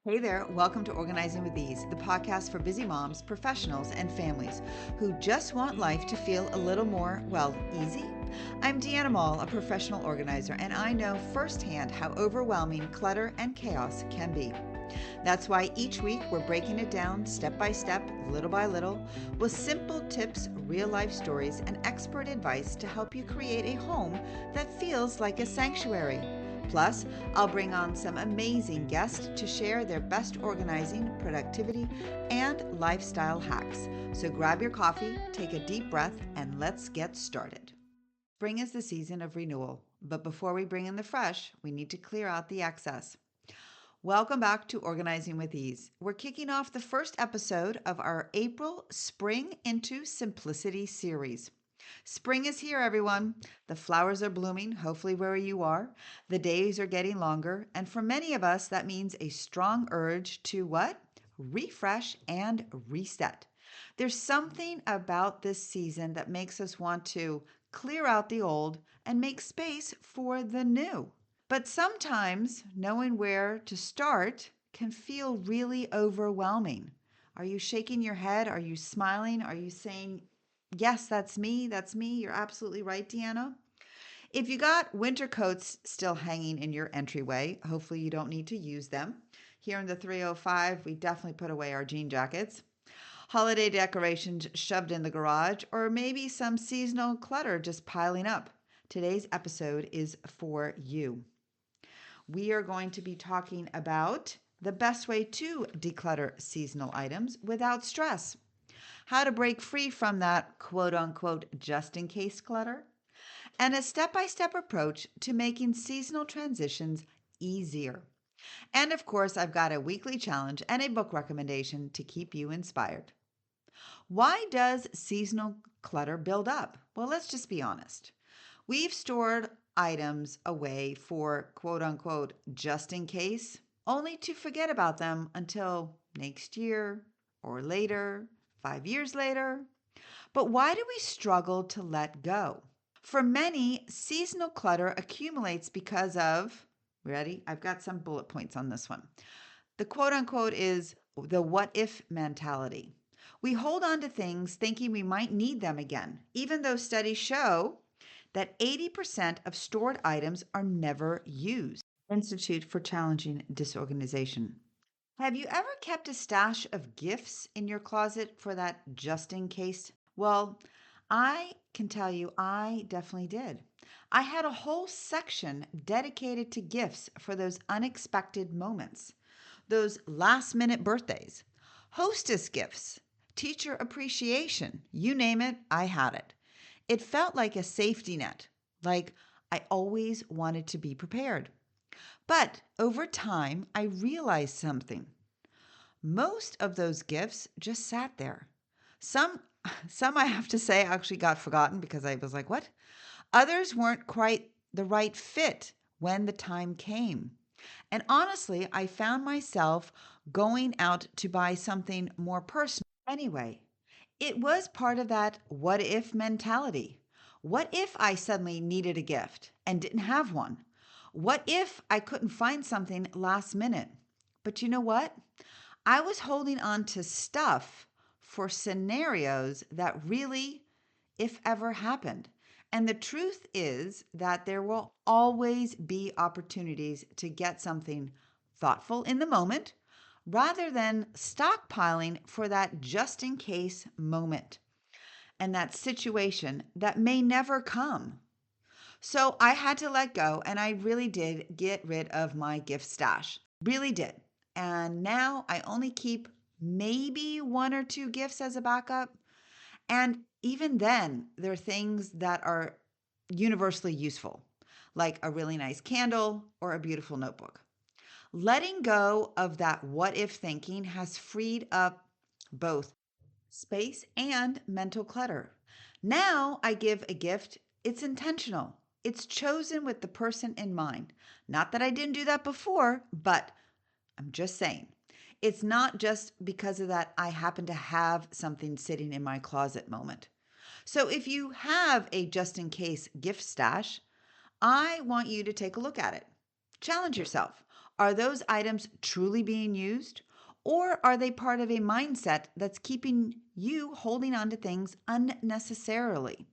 Hey there, welcome to Organizing with Ease, the podcast for busy moms, professionals, and families who just want life to feel a little more, easy. I'm Deanna Mall, a professional organizer, and I know firsthand how overwhelming clutter and chaos can be. That's why each week we're breaking it down step by step, little by little, with simple tips, real life stories, and expert advice to help you create a home that feels like a sanctuary. Plus, I'll bring on some amazing guests to share their best organizing, productivity, and lifestyle hacks. So grab your coffee, take a deep breath, and let's get started. Spring is the season of renewal, but before we bring in the fresh, we need to clear out the excess. Welcome back to Organizing with Ease. We're kicking off the first episode of our April Spring into Simplicity series. Spring is here, everyone. The flowers are blooming, hopefully where you are. The days are getting longer, and for many of us, that means a strong urge to what? Refresh and reset. There's something about this season that makes us want to clear out the old and make space for the new. But sometimes knowing where to start can feel really overwhelming. Are you shaking your head? Are you smiling? Are you saying, yes, that's me. That's me. You're absolutely right, Deanna. If you got winter coats still hanging in your entryway, hopefully you don't need to use them. Here in the 305, we definitely put away our jean jackets. Holiday decorations shoved in the garage, or maybe some seasonal clutter just piling up. Today's episode is for you. We are going to be talking about the best way to declutter seasonal items without stress, how to break free from that quote unquote just in case clutter, and a step by step approach to making seasonal transitions easier. And of course, I've got a weekly challenge and a book recommendation to keep you inspired. Why does seasonal clutter build up? Well, let's just be honest. We've stored items away for quote unquote just in case, only to forget about them until next year or later, 5 years later. But why do we struggle to let go? For many, seasonal clutter accumulates because of, ready? I've got some bullet points on this one. The quote unquote is the what if mentality. We hold on to things thinking we might need them again, even though studies show that 80% of stored items are never used. Institute for Challenging Disorganization. Have you ever kept a stash of gifts in your closet for that just in case? Well, I can tell you I definitely did. I had a whole section dedicated to gifts for those unexpected moments, those last minute birthdays, hostess gifts, teacher appreciation, you name it, I had it. It felt like a safety net, like I always wanted to be prepared. But over time, I realized something. Most of those gifts just sat there. Some some I have to say actually got forgotten because I was like, "What?" Others weren't quite the right fit when the time came. And honestly, I found myself going out to buy something more personal anyway. It was part of that what if mentality. What if I suddenly needed a gift and didn't have one? What if I couldn't find something last minute? But you know what? I was holding on to stuff for scenarios that really, if ever, happened. And the truth is that there will always be opportunities to get something thoughtful in the moment rather than stockpiling for that just in case moment and that situation that may never come. So I had to let go and I really did get rid of my gift stash. Really did. And now I only keep maybe one or two gifts as a backup. And even then, there are things that are universally useful, like a really nice candle or a beautiful notebook. Letting go of that what if thinking has freed up both space and mental clutter. Now I give a gift, it's intentional. It's chosen with the person in mind. Not that I didn't do that before, but I'm just saying. It's not just because of that I happen to have something sitting in my closet moment. So if you have a just in case gift stash, I want you to take a look at it. Challenge yourself. Are those items truly being used? Or are they part of a mindset that's keeping you holding on to things unnecessarily?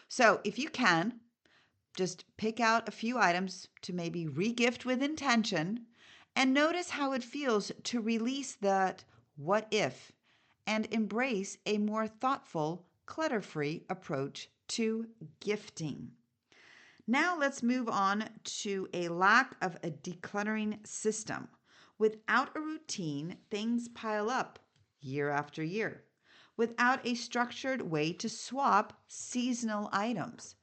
So, if you can, just pick out a few items to maybe regift with intention and notice how it feels to release that what if and embrace a more thoughtful, clutter free approach to gifting. Now let's move on to a lack of a decluttering system. Without a routine, things pile up year after year. Without a structured way to swap seasonal items,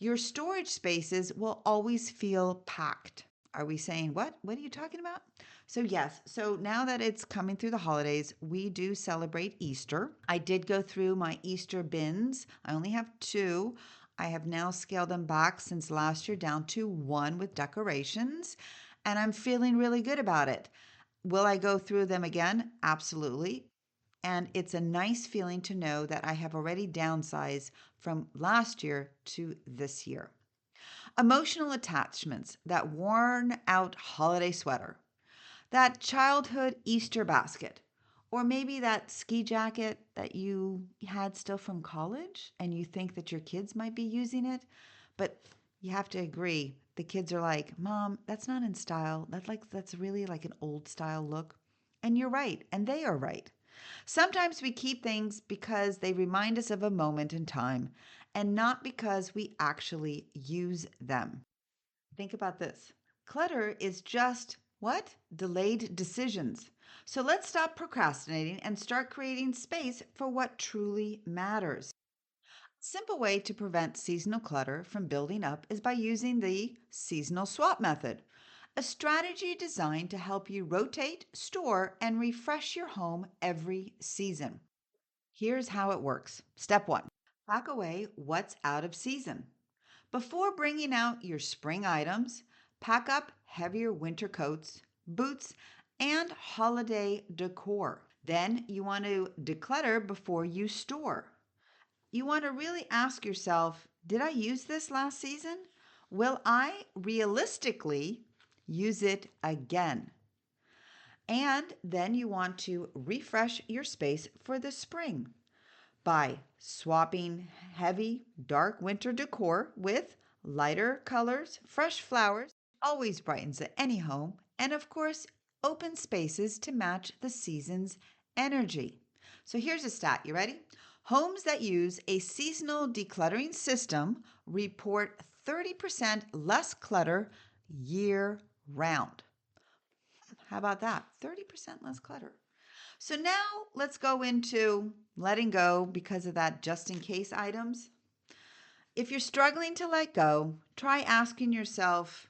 your storage spaces will always feel packed. Are we saying what? What are you talking about? So, yes, so now that it's coming through the holidays, we do celebrate Easter. I did go through my Easter bins. I only have two. I have now scaled them back since last year down to one with decorations, and I'm feeling really good about it. Will I go through them again? Absolutely. And it's a nice feeling to know that I have already downsized from last year to this year. Emotional attachments, that worn out holiday sweater, that childhood Easter basket, or maybe that ski jacket that you had still from college and you think that your kids might be using it, but you have to agree. The kids are like, "Mom, that's not in style. That's really like an old style look." And you're right, and they are right. Sometimes we keep things because they remind us of a moment in time and not because we actually use them. Think about this. Clutter is just what? Delayed decisions. So let's stop procrastinating and start creating space for what truly matters. A simple way to prevent seasonal clutter from building up is by using the seasonal swap method, a strategy designed to help you rotate, store, and refresh your home every season. Here's how it works. Step one, pack away what's out of season. Before bringing out your spring items, pack up heavier winter coats, boots, and holiday decor. Then you want to declutter before you store. You want to really ask yourself, did I use this last season? Will I realistically use it again? And then you want to refresh your space for the spring by swapping heavy, dark winter decor with lighter colors, fresh flowers, always brightens any home, and of course, open spaces to match the season's energy. So here's a stat. You ready? Homes that use a seasonal decluttering system report 30% less clutter year round. How about that? 30% less clutter. So now let's go into letting go because of that just in case items. If you're struggling to let go, try asking yourself,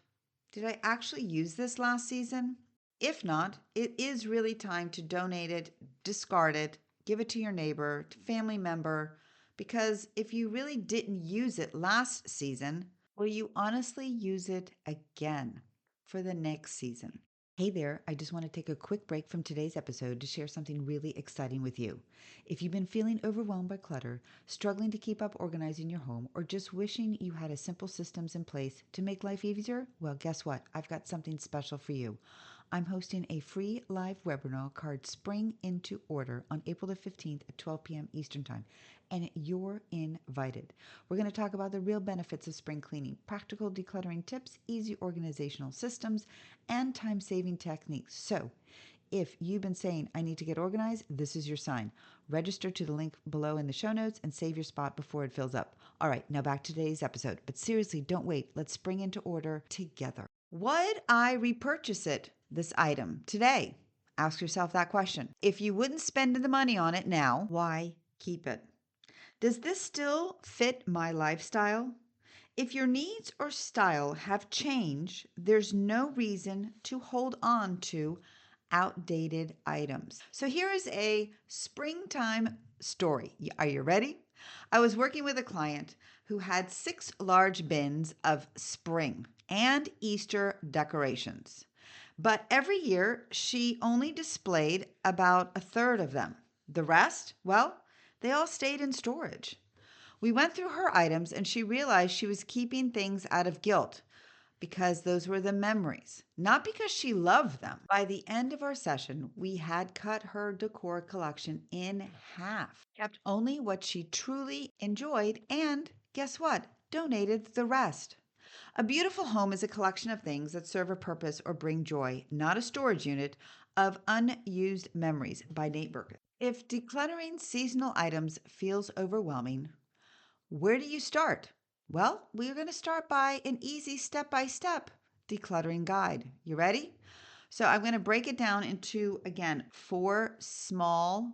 did I actually use this last season? If not, it is really time to donate it, discard it, give it to your neighbor, to family member, because if you really didn't use it last season, will you honestly use it again for the next season? Hey there, I just want to take a quick break from today's episode to share something really exciting with you. If you've been feeling overwhelmed by clutter, struggling to keep up organizing your home, or just wishing you had a simple systems in place to make life easier, well, guess what? I've got something special for you. I'm hosting a free live webinar called Spring into Order on April the 15th at 12 p.m. Eastern Time, and you're invited. We're going to talk about the real benefits of spring cleaning, practical decluttering tips, easy organizational systems, and time-saving techniques. So, if you've been saying, I need to get organized, this is your sign. Register to the link below in the show notes and save your spot before it fills up. All right, now back to today's episode. But seriously, don't wait. Let's spring into order together. Would I repurchase this item, today? Ask yourself that question. If you wouldn't spend the money on it now, why keep it? Does this still fit my lifestyle? If your needs or style have changed, there's no reason to hold on to outdated items. So here is a springtime story. Are you ready? I was working with a client who had 6 large bins of spring and Easter decorations. But every year she only displayed about a third of them. The rest, well, they all stayed in storage. We went through her items and she realized she was keeping things out of guilt because those were the memories, not because she loved them. By the end of our session, we had cut her decor collection in half, kept only what she truly enjoyed, and guess what? Donated the rest. A beautiful home is a collection of things that serve a purpose or bring joy, not a storage unit of unused memories by Nate Berkus. If decluttering seasonal items feels overwhelming, where do you start? Well, we're going to start by an easy step by step decluttering guide. You ready? So I'm going to break it down into, again, 4 small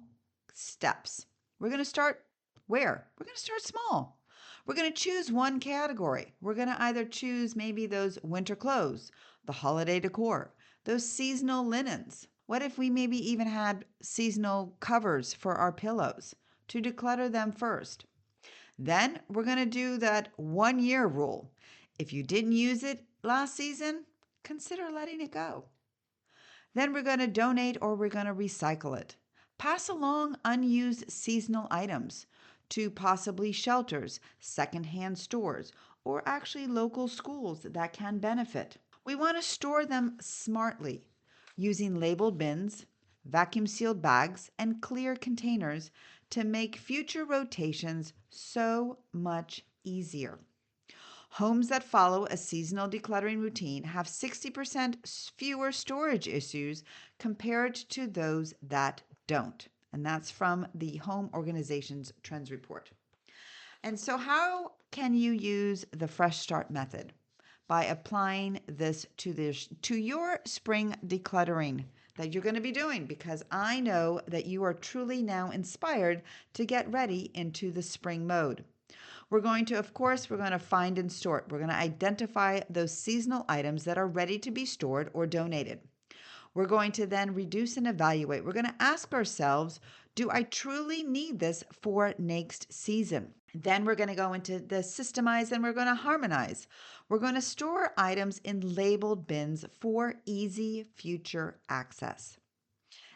steps. We're going to start where? We're going to start small. We're going to choose one category. We're going to either choose maybe those winter clothes, the holiday decor, those seasonal linens. What if we maybe even had seasonal covers for our pillows to declutter them first? Then we're going to do that 1 year rule. If you didn't use it last season, consider letting it go. Then we're going to donate or we're going to recycle it. Pass along unused seasonal items to possibly shelters, secondhand stores, or actually local schools that can benefit. We want to store them smartly using labeled bins, vacuum sealed bags, and clear containers to make future rotations so much easier. Homes that follow a seasonal decluttering routine have 60% fewer storage issues compared to those that don't. And that's from the Home Organization's Trends Report. And so, how can you use the Fresh Start method? By applying this to your spring decluttering that you're going to be doing, because I know that you are truly now inspired to get ready into the spring mode. We're going to, of course, we're going to find and sort. We're going to identify those seasonal items that are ready to be stored or donated. We're going to then reduce and evaluate. We're going to ask ourselves, do I truly need this for next season? Then we're going to go into the systemize and we're going to harmonize. We're going to store items in labeled bins for easy future access.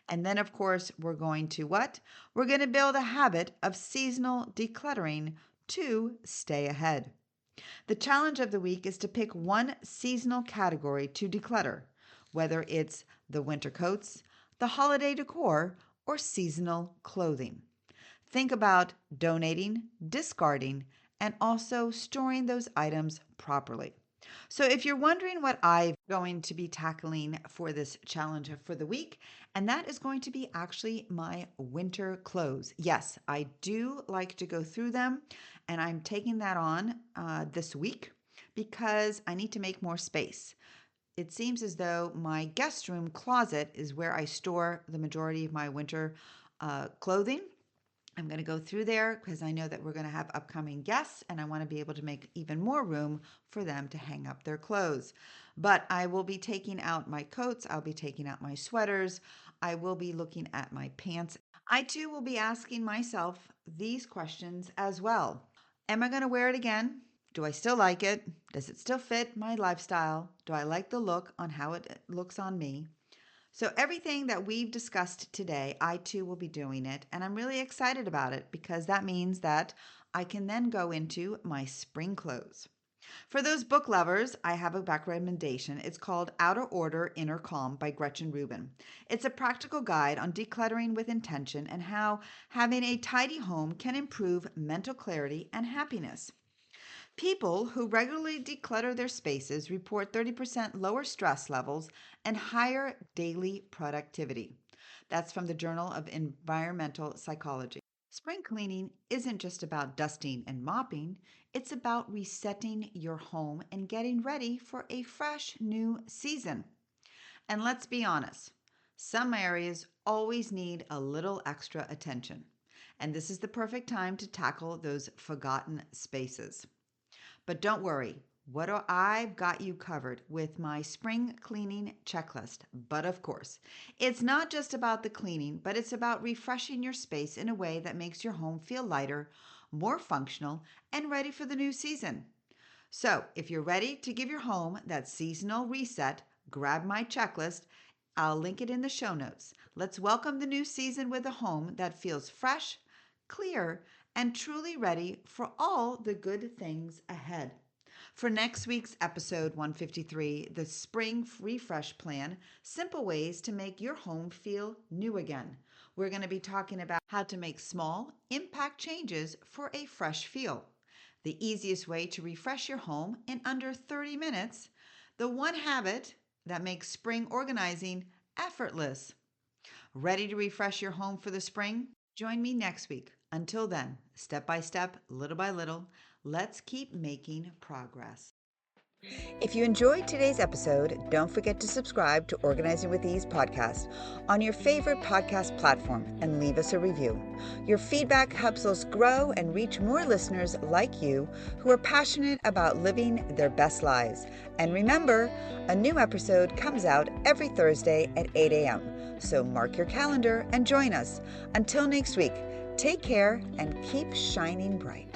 And then, of course, we're going to what? We're going to build a habit of seasonal decluttering to stay ahead. The challenge of the week is to pick one seasonal category to declutter, whether it's the winter coats, the holiday decor, or seasonal clothing. Think about donating, discarding, and also storing those items properly. So if you're wondering what I'm going to be tackling for this challenge for the week, and that is going to be actually my winter clothes. Yes, I do like to go through them, and I'm taking that on this week because I need to make more space. It seems as though my guest room closet is where I store the majority of my winter clothing. I'm going to go through there because I know that we're going to have upcoming guests and I want to be able to make even more room for them to hang up their clothes. But I will be taking out my coats, I'll be taking out my sweaters, I will be looking at my pants. I too will be asking myself these questions as well. Am I going to wear it again? Do I still like it? Does it still fit my lifestyle? Do I like the look on how it looks on me? So, everything that we've discussed today, I too will be doing it. And I'm really excited about it because that means that I can then go into my spring clothes. For those book lovers, I have a back recommendation. It's called Outer Order, Inner Calm by Gretchen Rubin. It's a practical guide on decluttering with intention and how having a tidy home can improve mental clarity and happiness. People who regularly declutter their spaces report 30% lower stress levels and higher daily productivity. That's from the Journal of Environmental Psychology. Spring cleaning isn't just about dusting and mopping, it's about resetting your home and getting ready for a fresh new season. And let's be honest, some areas always need a little extra attention. And this is the perfect time to tackle those forgotten spaces. But don't worry, I've got you covered with my spring cleaning checklist. But of course, it's not just about the cleaning, but it's about refreshing your space in a way that makes your home feel lighter, more functional, and ready for the new season. So, if you're ready to give your home that seasonal reset, grab my checklist. I'll link it in the show notes. Let's welcome the new season with a home that feels fresh, clear, and truly ready for all the good things ahead. For next week's episode 153, the Spring Refresh Plan, Simple Ways to Make Your Home Feel New Again. We're going to be talking about how to make small, impact changes for a fresh feel. The easiest way to refresh your home in under 30 minutes. The one habit that makes spring organizing effortless. Ready to refresh your home for the spring? Join me next week. Until then, step by step, little by little, let's keep making progress. If you enjoyed today's episode, don't forget to subscribe to Organizing with Ease podcast on your favorite podcast platform and leave us a review. Your feedback helps us grow and reach more listeners like you who are passionate about living their best lives. And remember, a new episode comes out every Thursday at 8 a.m. So mark your calendar and join us. Until next week, take care and keep shining bright.